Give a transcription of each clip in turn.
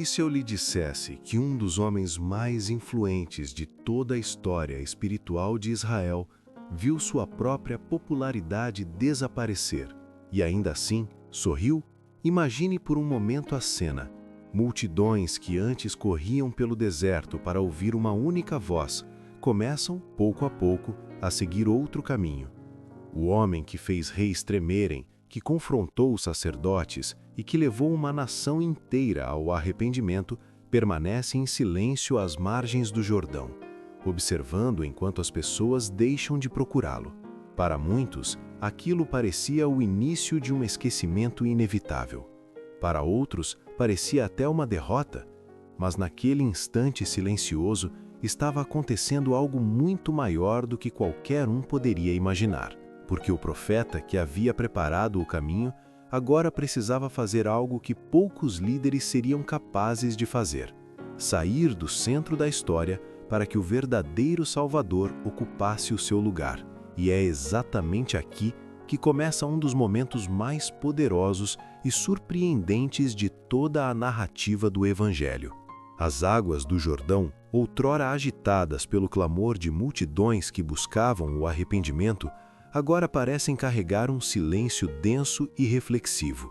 E se eu lhe dissesse que um dos homens mais influentes de toda a história espiritual de Israel viu sua própria popularidade desaparecer e ainda assim sorriu? Imagine por um momento a cena. Multidões que antes corriam pelo deserto para ouvir uma única voz, começam, pouco a pouco, a seguir outro caminho. O homem que fez reis tremerem, que confrontou os sacerdotes e que levou uma nação inteira ao arrependimento, permanece em silêncio às margens do Jordão, observando enquanto as pessoas deixam de procurá-lo. Para muitos, aquilo parecia o início de um esquecimento inevitável. Para outros, parecia até uma derrota, mas naquele instante silencioso estava acontecendo algo muito maior do que qualquer um poderia imaginar, porque o profeta que havia preparado o caminho agora precisava fazer algo que poucos líderes seriam capazes de fazer: sair do centro da história para que o verdadeiro Salvador ocupasse o seu lugar. E é exatamente aqui que começa um dos momentos mais poderosos e surpreendentes de toda a narrativa do Evangelho. As águas do Jordão, outrora agitadas pelo clamor de multidões que buscavam o arrependimento, agora parecem carregar um silêncio denso e reflexivo.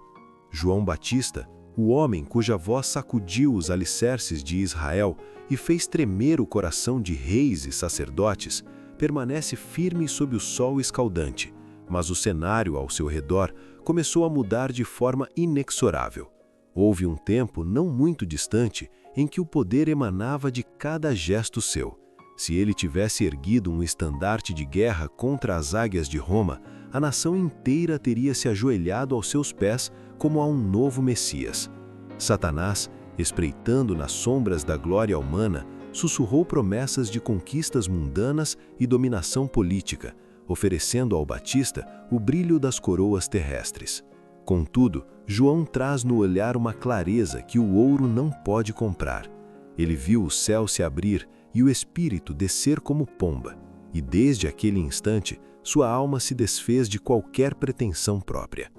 João Batista, o homem cuja voz sacudiu os alicerces de Israel e fez tremer o coração de reis e sacerdotes, permanece firme sob o sol escaldante, mas o cenário ao seu redor começou a mudar de forma inexorável. Houve um tempo não muito distante em que o poder emanava de cada gesto seu. Se ele tivesse erguido um estandarte de guerra contra as águias de Roma, a nação inteira teria se ajoelhado aos seus pés como a um novo Messias. Satanás, espreitando nas sombras da glória humana, sussurrou promessas de conquistas mundanas e dominação política, oferecendo ao Batista o brilho das coroas terrestres. Contudo, João traz no olhar uma clareza que o ouro não pode comprar. Ele viu o céu se abrir e o Espírito descer como pomba, e desde aquele instante sua alma se desfez de qualquer pretensão própria.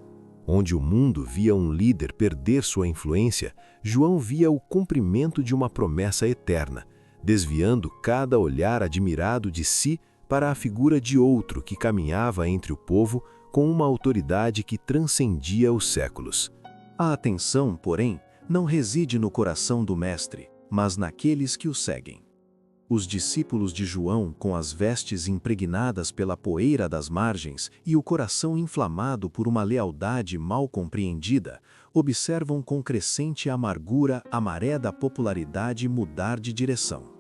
Onde o mundo via um líder perder sua influência, João via o cumprimento de uma promessa eterna, desviando cada olhar admirado de si para a figura de outro que caminhava entre o povo com uma autoridade que transcendia os séculos. A atenção, porém, não reside no coração do Mestre, mas naqueles que o seguem. Os discípulos de João, com as vestes impregnadas pela poeira das margens e o coração inflamado por uma lealdade mal compreendida, observam com crescente amargura a maré da popularidade mudar de direção.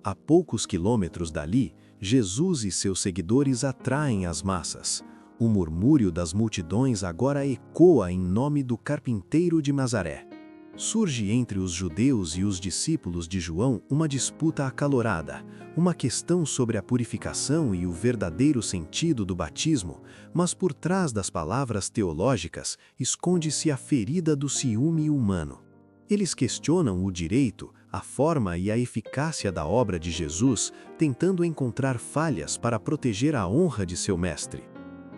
A poucos quilômetros dali, Jesus e seus seguidores atraem as massas. O murmúrio das multidões agora ecoa em nome do carpinteiro de Nazaré. Surge entre os judeus e os discípulos de João uma disputa acalorada, uma questão sobre a purificação e o verdadeiro sentido do batismo, mas por trás das palavras teológicas esconde-se a ferida do ciúme humano. Eles questionam o direito, a forma e a eficácia da obra de Jesus, tentando encontrar falhas para proteger a honra de seu mestre.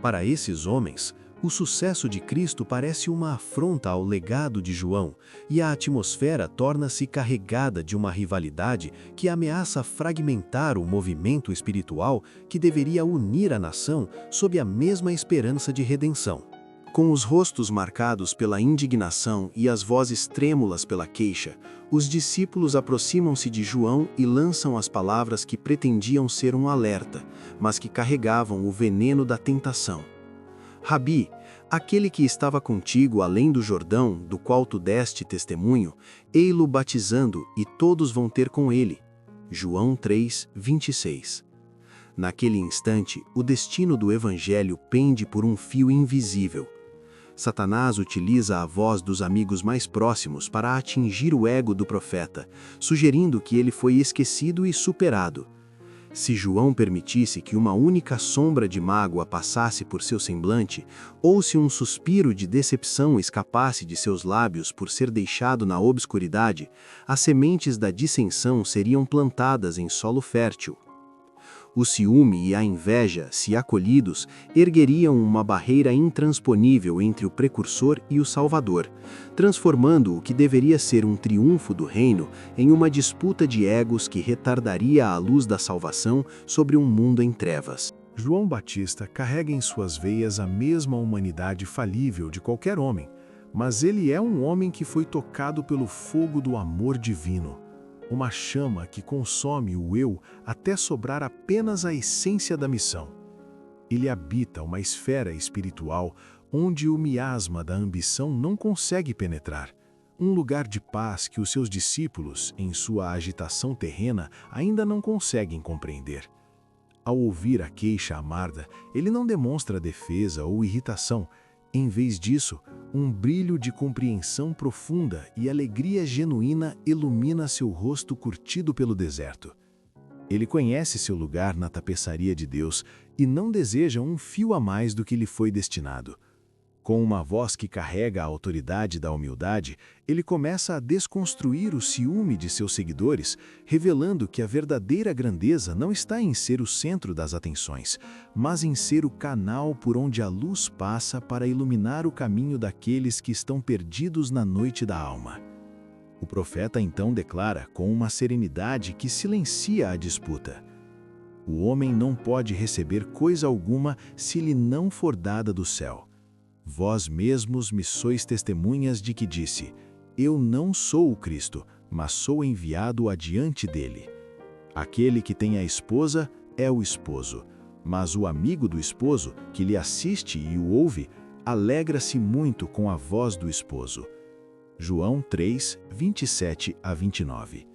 Para esses homens, o sucesso de Cristo parece uma afronta ao legado de João, e a atmosfera torna-se carregada de uma rivalidade que ameaça fragmentar o movimento espiritual que deveria unir a nação sob a mesma esperança de redenção. Com os rostos marcados pela indignação e as vozes trêmulas pela queixa, os discípulos aproximam-se de João e lançam as palavras que pretendiam ser um alerta, mas que carregavam o veneno da tentação. Rabi, aquele que estava contigo além do Jordão, do qual tu deste testemunho, ei-lo batizando e todos vão ter com ele. João 3, 26. Naquele instante, o destino do Evangelho pende por um fio invisível. Satanás utiliza a voz dos amigos mais próximos para atingir o ego do profeta, sugerindo que ele foi esquecido e superado. Se João permitisse que uma única sombra de mágoa passasse por seu semblante, ou se um suspiro de decepção escapasse de seus lábios por ser deixado na obscuridade, as sementes da dissensão seriam plantadas em solo fértil. O ciúme e a inveja, se acolhidos, ergueriam uma barreira intransponível entre o precursor e o Salvador, transformando o que deveria ser um triunfo do reino em uma disputa de egos que retardaria a luz da salvação sobre um mundo em trevas. João Batista carrega em suas veias a mesma humanidade falível de qualquer homem, mas ele é um homem que foi tocado pelo fogo do amor divino. Uma chama que consome o eu até sobrar apenas a essência da missão. Ele habita uma esfera espiritual onde o miasma da ambição não consegue penetrar. Um lugar de paz que os seus discípulos, em sua agitação terrena, ainda não conseguem compreender. Ao ouvir a queixa amarga, ele não demonstra defesa ou irritação. Em vez disso, um brilho de compreensão profunda e alegria genuína ilumina seu rosto curtido pelo deserto. Ele conhece seu lugar na tapeçaria de Deus e não deseja um fio a mais do que lhe foi destinado. Com uma voz que carrega a autoridade da humildade, ele começa a desconstruir o ciúme de seus seguidores, revelando que a verdadeira grandeza não está em ser o centro das atenções, mas em ser o canal por onde a luz passa para iluminar o caminho daqueles que estão perdidos na noite da alma. O profeta então declara com uma serenidade que silencia a disputa: o homem não pode receber coisa alguma se lhe não for dada do céu. Vós mesmos me sois testemunhas de que disse: eu não sou o Cristo, mas sou enviado adiante dele. Aquele que tem a esposa é o esposo, mas o amigo do esposo, que lhe assiste e o ouve, alegra-se muito com a voz do esposo. João 3, 27 a 29.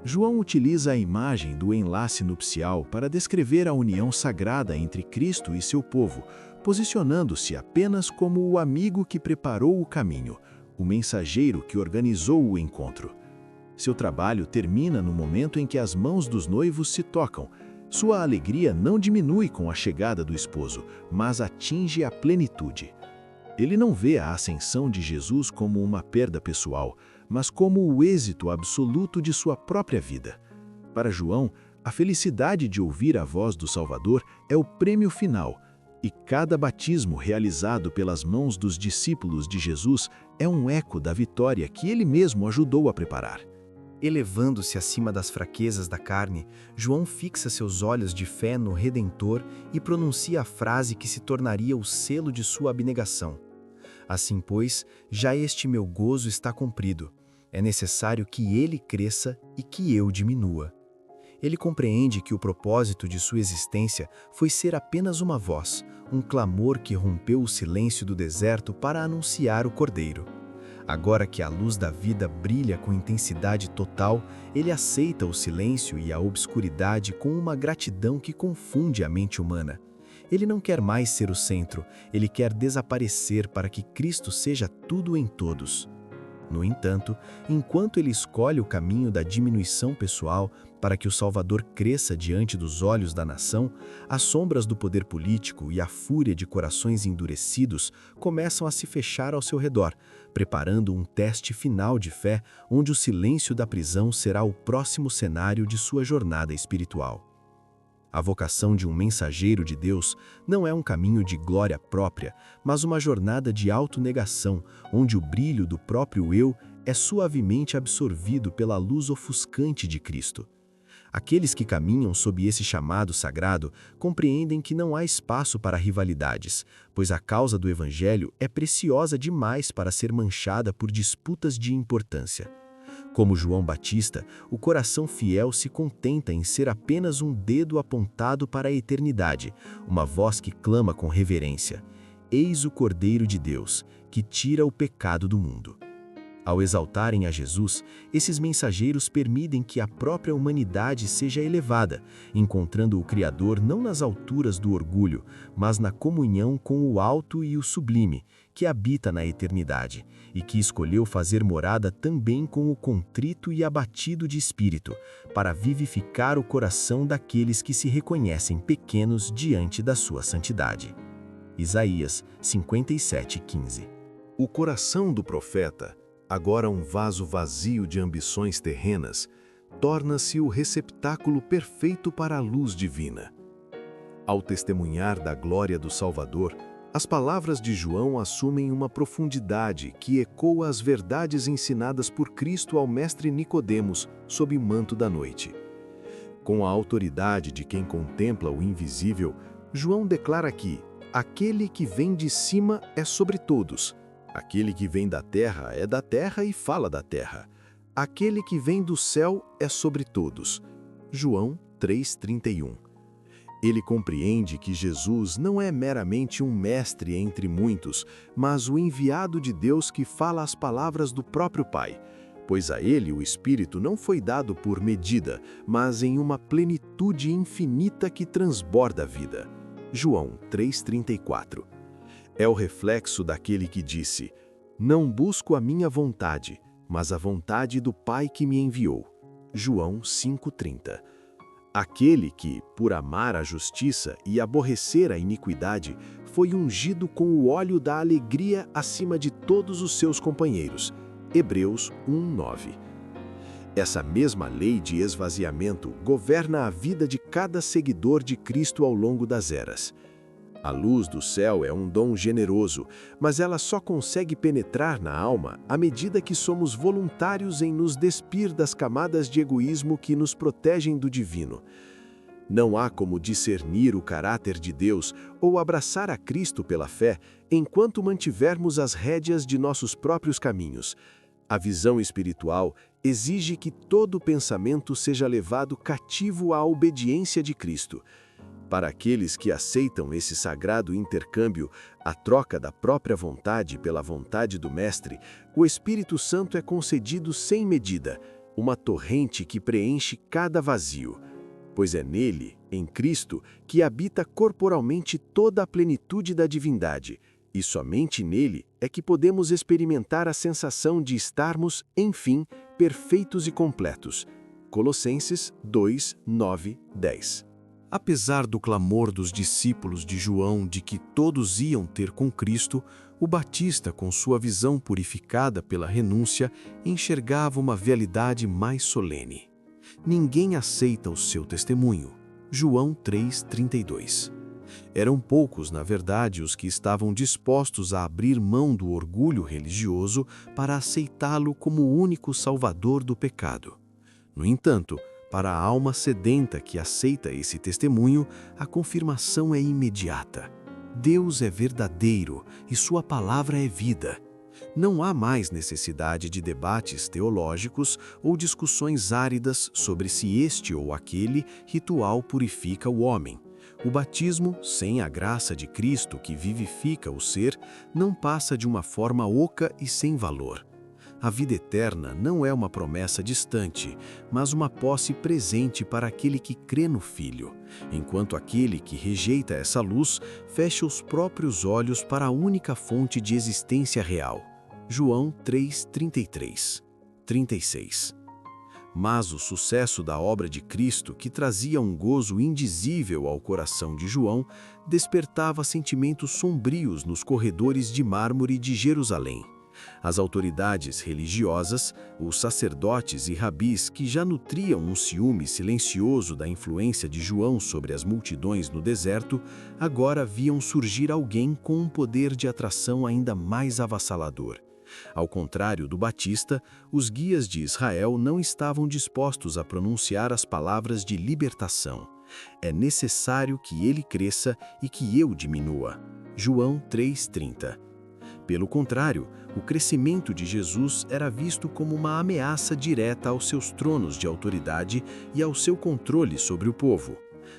João utiliza a imagem do enlace nupcial para descrever a união sagrada entre Cristo e seu povo, posicionando-se apenas como o amigo que preparou o caminho, o mensageiro que organizou o encontro. Seu trabalho termina no momento em que as mãos dos noivos se tocam. Sua alegria não diminui com a chegada do esposo, mas atinge a plenitude. Ele não vê a ascensão de Jesus como uma perda pessoal, mas como o êxito absoluto de sua própria vida. Para João, a felicidade de ouvir a voz do Salvador é o prêmio final, e cada batismo realizado pelas mãos dos discípulos de Jesus é um eco da vitória que ele mesmo ajudou a preparar. Elevando-se acima das fraquezas da carne, João fixa seus olhos de fé no Redentor e pronuncia a frase que se tornaria o selo de sua abnegação. Assim, pois, já este meu gozo está cumprido. É necessário que ele cresça e que eu diminua. Ele compreende que o propósito de sua existência foi ser apenas uma voz, um clamor que rompeu o silêncio do deserto para anunciar o Cordeiro. Agora que a luz da vida brilha com intensidade total, ele aceita o silêncio e a obscuridade com uma gratidão que confunde a mente humana. Ele não quer mais ser o centro, ele quer desaparecer para que Cristo seja tudo em todos. No entanto, enquanto ele escolhe o caminho da diminuição pessoal para que o Salvador cresça diante dos olhos da nação, as sombras do poder político e a fúria de corações endurecidos começam a se fechar ao seu redor, preparando um teste final de fé onde o silêncio da prisão será o próximo cenário de sua jornada espiritual. A vocação de um mensageiro de Deus não é um caminho de glória própria, mas uma jornada de autonegação, onde o brilho do próprio eu é suavemente absorvido pela luz ofuscante de Cristo. Aqueles que caminham sob esse chamado sagrado compreendem que não há espaço para rivalidades, pois a causa do Evangelho é preciosa demais para ser manchada por disputas de importância. Como João Batista, o coração fiel se contenta em ser apenas um dedo apontado para a eternidade, uma voz que clama com reverência: Eis o Cordeiro de Deus, que tira o pecado do mundo. Ao exaltarem a Jesus, esses mensageiros permitem que a própria humanidade seja elevada, encontrando o Criador não nas alturas do orgulho, mas na comunhão com o alto e o sublime, que habita na eternidade, e que escolheu fazer morada também com o contrito e abatido de espírito, para vivificar o coração daqueles que se reconhecem pequenos diante da sua santidade. Isaías 57:15. O coração do profeta, agora um vaso vazio de ambições terrenas, torna-se o receptáculo perfeito para a luz divina. Ao testemunhar da glória do Salvador, as palavras de João assumem uma profundidade que ecoa as verdades ensinadas por Cristo ao mestre Nicodemos sob o manto da noite. Com a autoridade de quem contempla o invisível, João declara que aquele que vem de cima é sobre todos, aquele que vem da terra é da terra e fala da terra, aquele que vem do céu é sobre todos. João 3,31. Ele compreende que Jesus não é meramente um mestre entre muitos, mas o enviado de Deus que fala as palavras do próprio Pai, pois a ele o Espírito não foi dado por medida, mas em uma plenitude infinita que transborda a vida. João 3,34. É o reflexo daquele que disse: "Não busco a minha vontade, mas a vontade do Pai que me enviou." João 5,30. Aquele que, por amar a justiça e aborrecer a iniquidade, foi ungido com o óleo da alegria acima de todos os seus companheiros. Hebreus 1,9. Essa mesma lei de esvaziamento governa a vida de cada seguidor de Cristo ao longo das eras. A luz do céu é um dom generoso, mas ela só consegue penetrar na alma à medida que somos voluntários em nos despir das camadas de egoísmo que nos protegem do divino. Não há como discernir o caráter de Deus ou abraçar a Cristo pela fé enquanto mantivermos as rédeas de nossos próprios caminhos. A visão espiritual exige que todo pensamento seja levado cativo à obediência de Cristo. Para aqueles que aceitam esse sagrado intercâmbio, a troca da própria vontade pela vontade do Mestre, o Espírito Santo é concedido sem medida, uma torrente que preenche cada vazio. Pois é nele, em Cristo, que habita corporalmente toda a plenitude da divindade, e somente nele é que podemos experimentar a sensação de estarmos, enfim, perfeitos e completos. Colossenses 2, 9, 10. Apesar do clamor dos discípulos de João de que todos iam ter com Cristo, o Batista, com sua visão purificada pela renúncia, enxergava uma realidade mais solene. Ninguém aceita o seu testemunho. João 3,32. Eram poucos, na verdade, os que estavam dispostos a abrir mão do orgulho religioso para aceitá-lo como o único salvador do pecado. No entanto, para a alma sedenta que aceita esse testemunho, a confirmação é imediata. Deus é verdadeiro e sua palavra é vida. Não há mais necessidade de debates teológicos ou discussões áridas sobre se este ou aquele ritual purifica o homem. O batismo, sem a graça de Cristo que vivifica o ser, não passa de uma forma oca e sem valor. A vida eterna não é uma promessa distante, mas uma posse presente para aquele que crê no Filho, enquanto aquele que rejeita essa luz fecha os próprios olhos para a única fonte de existência real. João 3:33, 36. Mas o sucesso da obra de Cristo, que trazia um gozo indizível ao coração de João, despertava sentimentos sombrios nos corredores de mármore de Jerusalém. As autoridades religiosas, os sacerdotes e rabis que já nutriam um ciúme silencioso da influência de João sobre as multidões no deserto, agora viam surgir alguém com um poder de atração ainda mais avassalador. Ao contrário do Batista, os guias de Israel não estavam dispostos a pronunciar as palavras de libertação. É necessário que ele cresça e que eu diminua. João 3:30. Pelo contrário, o crescimento de Jesus era visto como uma ameaça direta aos seus tronos de autoridade e ao seu controle sobre o povo.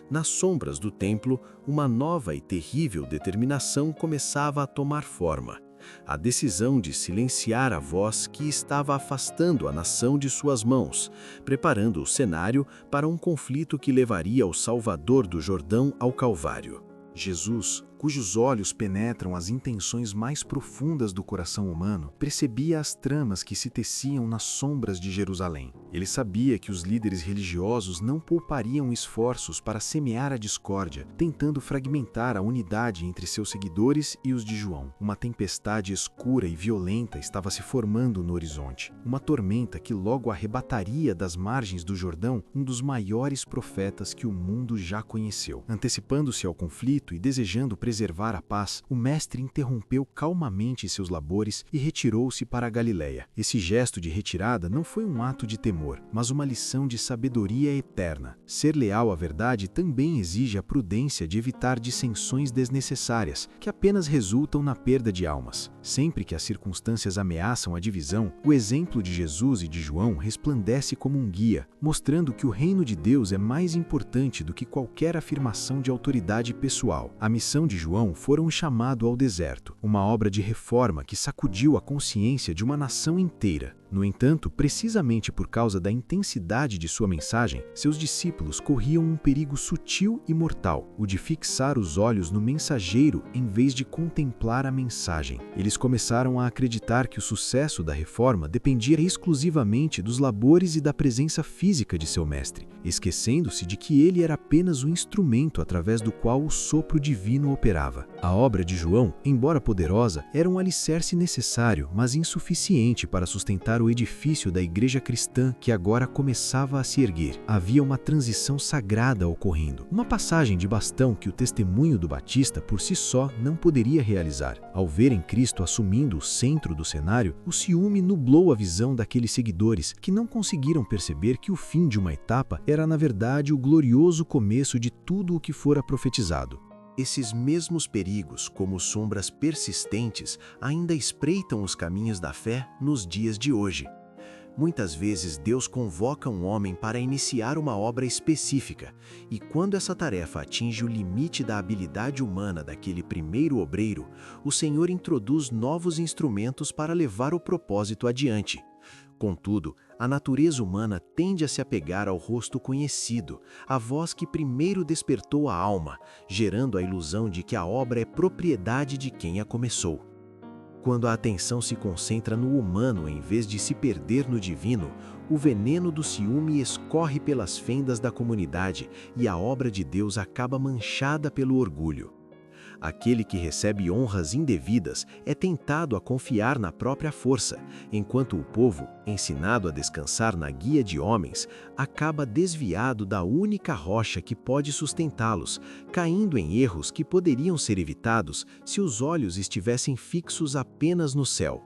Nas sombras do templo, uma nova e terrível determinação começava a tomar forma. A decisão de silenciar a voz que estava afastando a nação de suas mãos, preparando o cenário para um conflito que levaria o Salvador do Jordão ao Calvário. Jesus, cujos olhos penetram as intenções mais profundas do coração humano, percebia as tramas que se teciam nas sombras de Jerusalém. Ele sabia que os líderes religiosos não poupariam esforços para semear a discórdia, tentando fragmentar a unidade entre seus seguidores e os de João. Uma tempestade escura e violenta estava se formando no horizonte, uma tormenta que logo arrebataria das margens do Jordão um dos maiores profetas que o mundo já conheceu. Antecipando-se ao conflito e desejando preservar a paz, o mestre interrompeu calmamente seus labores e retirou-se para a Galiléia. Esse gesto de retirada não foi um ato de temor, mas uma lição de sabedoria eterna. Ser leal à verdade também exige a prudência de evitar dissensões desnecessárias, que apenas resultam na perda de almas. Sempre que as circunstâncias ameaçam a divisão, o exemplo de Jesus e de João resplandece como um guia, mostrando que o reino de Deus é mais importante do que qualquer afirmação de autoridade pessoal. A missão de João fora um chamado ao deserto, uma obra de reforma que sacudiu a consciência de uma nação inteira. No entanto, precisamente por causa da intensidade de sua mensagem, seus discípulos corriam um perigo sutil e mortal, o de fixar os olhos no mensageiro em vez de contemplar a mensagem. Eles começaram a acreditar que o sucesso da reforma dependia exclusivamente dos labores e da presença física de seu mestre, esquecendo-se de que ele era apenas o instrumento através do qual o sopro divino operava. A obra de João, embora poderosa, era um alicerce necessário, mas insuficiente para sustentar o edifício da igreja cristã que agora começava a se erguer. Havia uma transição sagrada ocorrendo, uma passagem de bastão que o testemunho do Batista por si só não poderia realizar. Ao verem Cristo assumindo o centro do cenário, o ciúme nublou a visão daqueles seguidores que não conseguiram perceber que o fim de uma etapa era na verdade o glorioso começo de tudo o que fora profetizado. Esses mesmos perigos, como sombras persistentes, ainda espreitam os caminhos da fé nos dias de hoje. Muitas vezes Deus convoca um homem para iniciar uma obra específica, e quando essa tarefa atinge o limite da habilidade humana daquele primeiro obreiro, o Senhor introduz novos instrumentos para levar o propósito adiante. Contudo, a natureza humana tende a se apegar ao rosto conhecido, à voz que primeiro despertou a alma, gerando a ilusão de que a obra é propriedade de quem a começou. Quando a atenção se concentra no humano em vez de se perder no divino, o veneno do ciúme escorre pelas fendas da comunidade e a obra de Deus acaba manchada pelo orgulho. Aquele que recebe honras indevidas é tentado a confiar na própria força, enquanto o povo, ensinado a descansar na guia de homens, acaba desviado da única rocha que pode sustentá-los, caindo em erros que poderiam ser evitados se os olhos estivessem fixos apenas no céu.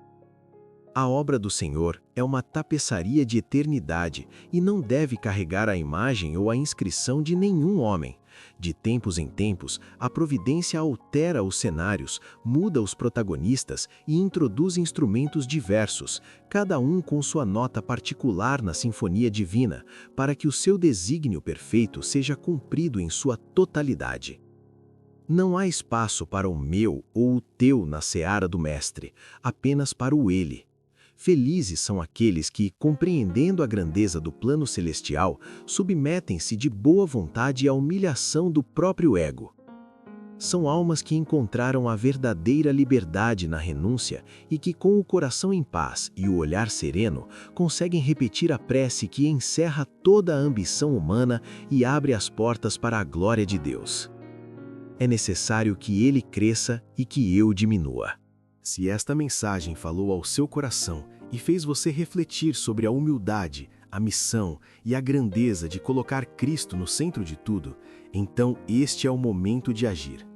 A obra do Senhor é uma tapeçaria de eternidade e não deve carregar a imagem ou a inscrição de nenhum homem. De tempos em tempos, a providência altera os cenários, muda os protagonistas e introduz instrumentos diversos, cada um com sua nota particular na sinfonia divina, para que o seu desígnio perfeito seja cumprido em sua totalidade. Não há espaço para o meu ou o teu na seara do Mestre, apenas para o Ele. Felizes são aqueles que, compreendendo a grandeza do plano celestial, submetem-se de boa vontade à humilhação do próprio ego. São almas que encontraram a verdadeira liberdade na renúncia e que, com o coração em paz e o olhar sereno, conseguem repetir a prece que encerra toda a ambição humana e abre as portas para a glória de Deus. É necessário que Ele cresça e que eu diminua. Se esta mensagem falou ao seu coração e fez você refletir sobre a humildade, a missão e a grandeza de colocar Cristo no centro de tudo, então este é o momento de agir.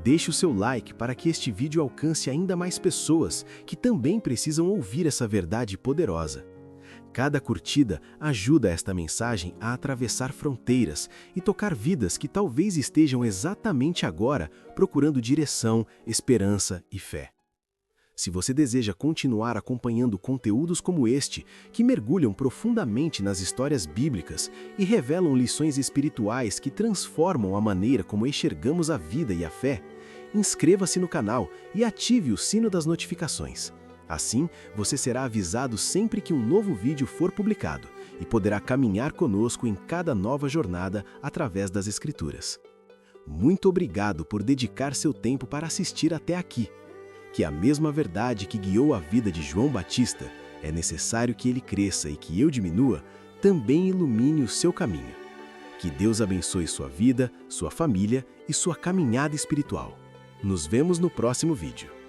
Deixe o seu like para que este vídeo alcance ainda mais pessoas que também precisam ouvir essa verdade poderosa. Cada curtida ajuda esta mensagem a atravessar fronteiras e tocar vidas que talvez estejam exatamente agora procurando direção, esperança e fé. Se você deseja continuar acompanhando conteúdos como este, que mergulham profundamente nas histórias bíblicas e revelam lições espirituais que transformam a maneira como enxergamos a vida e a fé, inscreva-se no canal e ative o sino das notificações. Assim, você será avisado sempre que um novo vídeo for publicado e poderá caminhar conosco em cada nova jornada através das Escrituras. Muito obrigado por dedicar seu tempo para assistir até aqui. Que a mesma verdade que guiou a vida de João Batista, é necessário que ele cresça e que eu diminua, também ilumine o seu caminho. Que Deus abençoe sua vida, sua família e sua caminhada espiritual. Nos vemos no próximo vídeo.